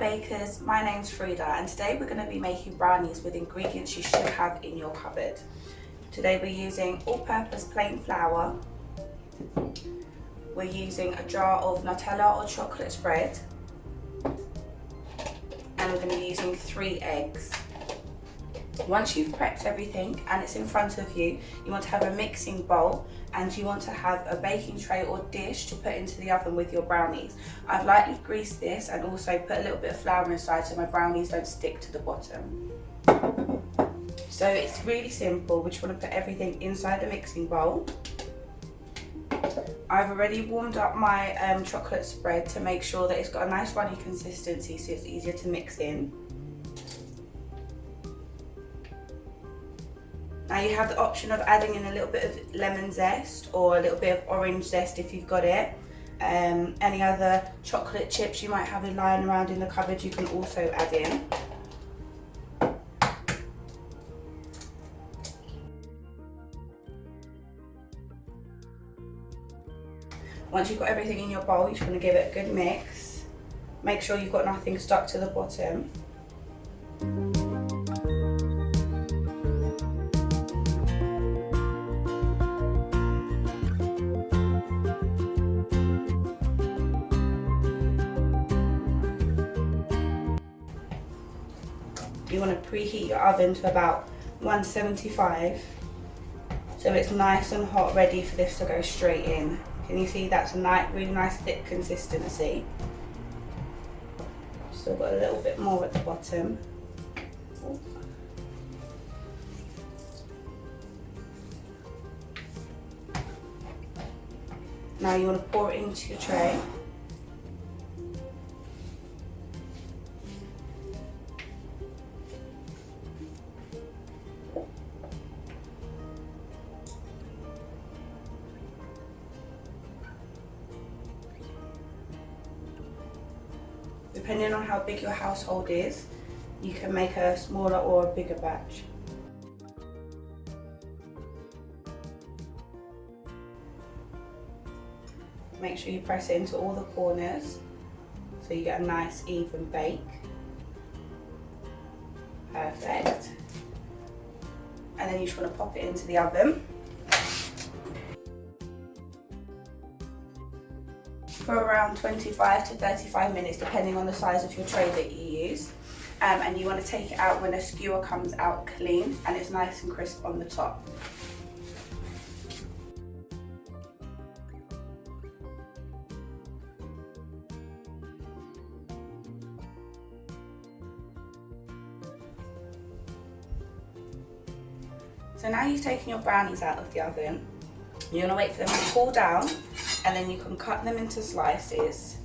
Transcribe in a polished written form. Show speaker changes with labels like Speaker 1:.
Speaker 1: bakers, my name's Frida and today we're going to be making brownies with ingredients you should have in your cupboard. Today we're using all-purpose plain flour, we're using a jar of Nutella or chocolate spread, and we're going to be using 3 eggs. Once you've prepped everything and it's in front of you, you want to have a mixing bowl and you want to have a baking tray or dish to put into the oven with your brownies. I've lightly greased this and also put a little bit of flour inside so my brownies don't stick to the bottom. So it's really simple. We just want to put everything inside the mixing bowl. I've already warmed up my chocolate spread to make sure that it's got a nice runny consistency so it's easier to mix in. Now you have the option of adding in a little bit of lemon zest or a little bit of orange zest if you've got it. Any other chocolate chips you might have lying around in the cupboard you can also add in. Once you've got everything in your bowl, you just want to give it a good mix. Make sure you've got nothing stuck to the bottom. You want to preheat your oven to about 175 so it's nice and hot, ready for this to go straight in. Can you see that's a really nice thick consistency? Still got a little bit more at the bottom. Now you want to pour it into your tray. Depending on how big your household is, you can make a smaller or a bigger batch. Make sure you press it into all the corners so you get a nice even bake. Perfect. And then you just want to pop it into the oven for around 25 to 35 minutes depending on the size of your tray that you use, and you want to take it out when a skewer comes out clean and it's nice and crisp on the top. So now you've taken your brownies out of the oven, you're going to wait for them to cool down and then you can cut them into slices.